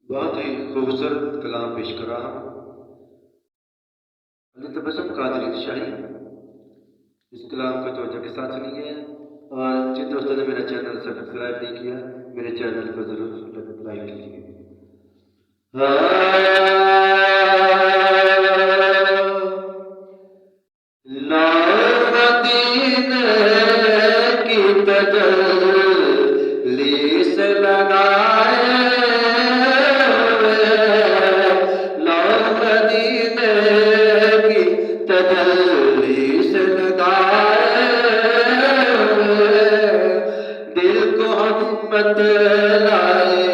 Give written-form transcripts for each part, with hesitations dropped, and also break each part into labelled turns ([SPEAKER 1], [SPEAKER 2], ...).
[SPEAKER 1] बहुत ही खूबसूरत कलाम पेश कर रहा हूँ। अली तबस्सुम कादरी शाही इस कलाम को तवज्जो के साथ सुनिए, और जिन दोस्तों ने मेरा चैनल सब्सक्राइब नहीं किया, मेरे चैनल को ज़रूर लाइक कीजिए। मदीने की तजल्ली से लगाए मदीने की तजल्ली से लगाए दिल को हम मत लाए,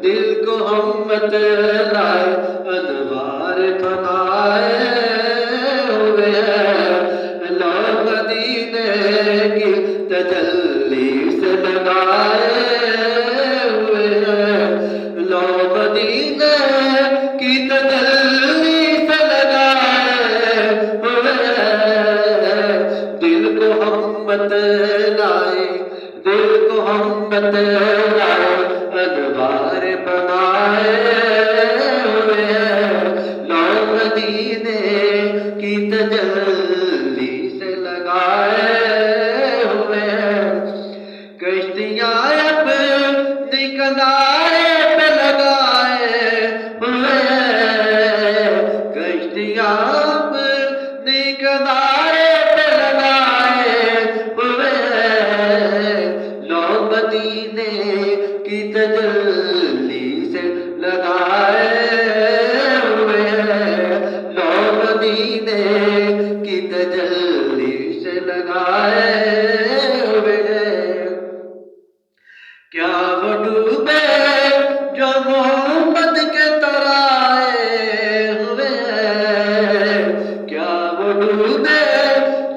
[SPEAKER 1] दिल को हम मत लाए, अनवार बनाए हुए लो मदीने की तजल्ली से लगाए हुए लो मदीने की तजल्ली से लगाए हुए दिल को हम मत लाए, दिल को हम मत लाए, अनवार बनाए हुए लो मदीने की तजल्ली से लगाए हुए कश्तियाँ अपने किनारे पे लगाए हुए कश्तियाँ अपने किनारे पे लगाए हुए लो मदीने की तजल्ली से लगाए हुए लो मदीने की तजल्ली से लगाए हुए क्या वो डूबे जो मोहम्मद के तराए हुए क्या वो डूबे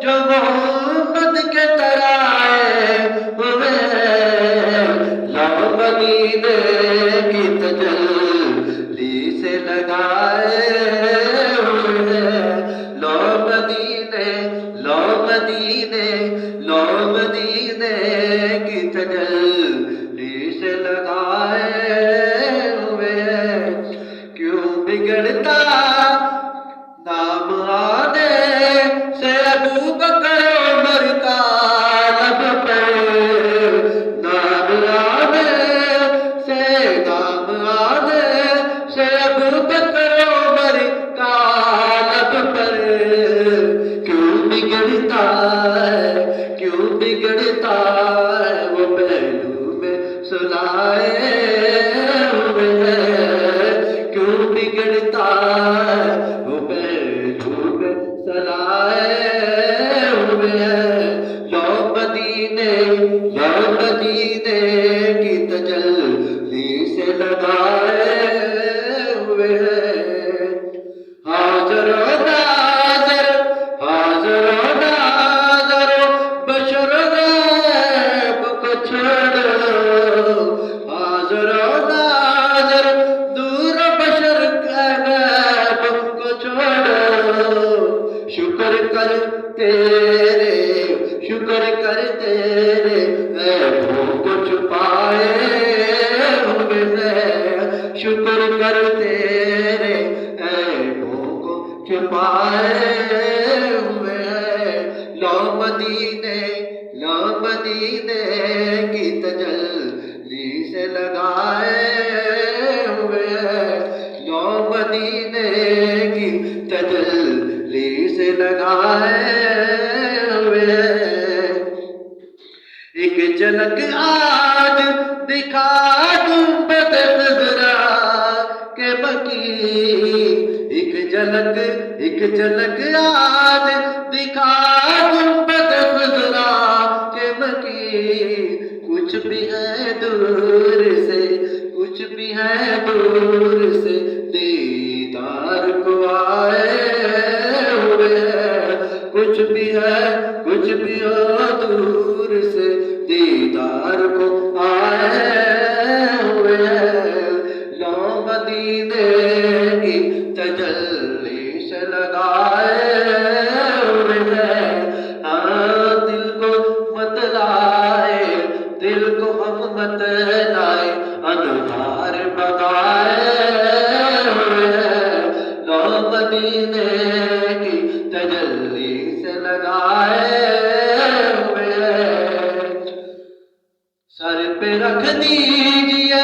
[SPEAKER 1] जो मोहम्मद के तराए हुए लो मदीने की तजल्ली से लगाए हुए लो मदीने लो मदीने लो मदीने की तजल्ली से लगाए हुए क्यों बिगड़ता नाम आने से अबू बकर उमर का लब पर नाम आने से अबू बकर उमर का लब पर क्यों बिगड़ता है, क्यों बिगड़ता है वो पहलू में सुलाए हुए क्यों बिगड़ता है वो पहलू में सुलाए हुए लो मदीने की तजल्ली से लगाए हुए हाज़िर नाज़िर हाज़िर नाज़िर बशर गैब को छोड़ो हाज़िर नाज़िर दूर बशर गैब को छोड़ो शुक्र कर तेरे ऐबों को छुपाए हुए शुक्र कर तेरे ऐबों को छुपाए हुए लो मदीने की तजल्ली से लगाए हुए लो मदीने की तजल्ली से लगाए हुए एक झलक आज दिखा गुंबद ख़ज़रा के मकी एक झलक आज दिखा गुंबद ख़ज़रा के मकी कुछ भी है दूर से दीदार को आए हुए कुछ भी हो दूर से दीदार को आए हुए लो मदीने की तजल्ली से लगाए हुए दिल को मत लाए, दिल को हम मत लाए, अनवार बगाए मदीने की तजल्ली से लगाए हुए हैं। सर पे रख दीजिए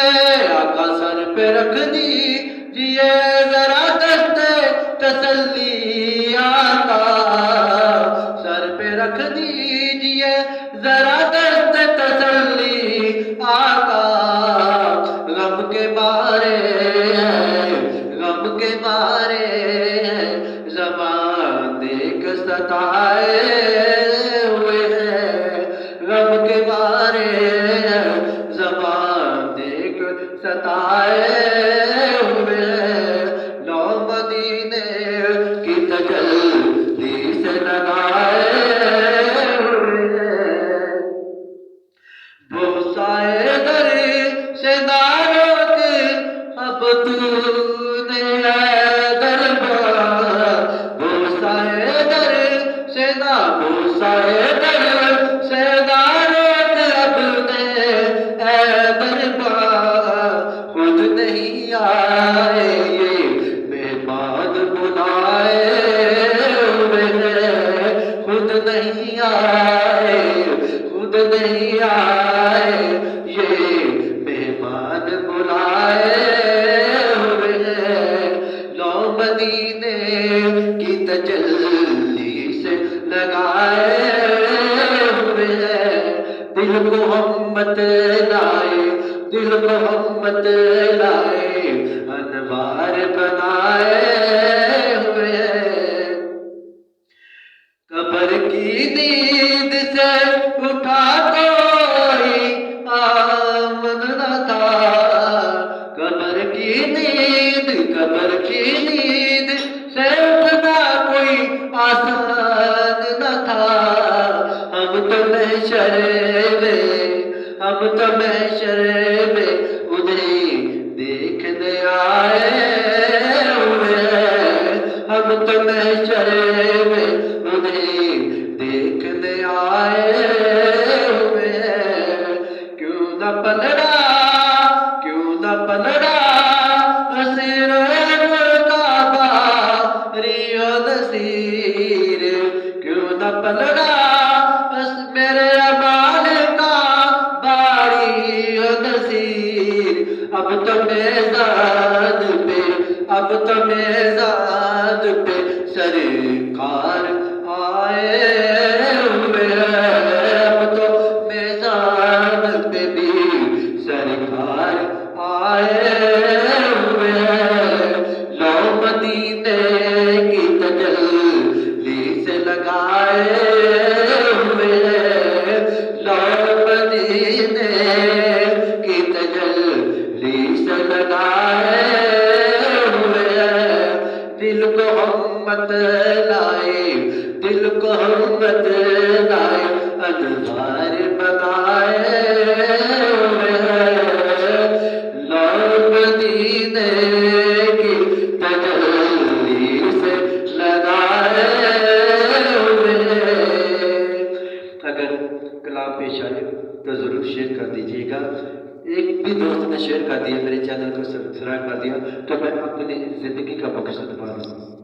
[SPEAKER 1] आका, सर पे रख दीजिए जरा दस्ते तसल्ली आका, सर पे रख दीजिए जरा दस्ते तसल्ली आका। गम के मारे गम के मारे ज़बान देख सताए हुए हैं, गम के मारे ज़बान देख सताए हुए हैं। लो मदीने की तजल्ली से लगाए हुए हैं। बोसाए दर से ना रोक अब तूने दरबार, बोसाए दर से ना बोसाए दर से ना रोक अब ने दरबार। खुद नहीं आए ये मेहमान बुलाए हुए हैं, खुद नहीं आए, खुद नहीं आए ये मेहमान बुलाए हुए हैं। लो मदीने की तजल्ली से लगाए हुए हैं। दिल को हम मत लाए, दिल को हम मत लाए, अनवार बनाए हुए हैं। कब्र की नींद से उठा कोई आमद न था, कब्र की नींद, कब्र की नींद से उठना कोई आसान न था। हम तो महशर में, हम तो महशर में उन्हें देखने आए हुए हैं, हम तो महशर में उन्हें देखने आए हुए हैं। क्यों न पलड़ा, क्यों न पलड़ा हसीर काबा रियो नसीर, क्यों न पलड़ा मेरे अमाल का बारी नसीर। अब तो मेज़ान पे, अब तो मेज़ान पे सरकार आए हुए हैं, अब तो मेज़ान पे भी सरकार आए हुए हैं। लो मदीने की तजल्ली से लगाए हुए हैं, लो मदीने की तजल्ली से लगाए हुए हैं। दिल को हम मत लाए, दिल को हम मत लाए, अनवार बनाए हुए हैं। लो मदीने की तजल्ली से लगाए हुए हैं। अगर कलाम पेश आए तो ज़रूर शेयर कर दीजिएगा। एक भी दोस्त ने शेयर कर दिया, मेरे चैनल को सब्सक्राइब कर दिया, तो मैं अपनी ज़िंदगी का मकसद पा रहा हूँ।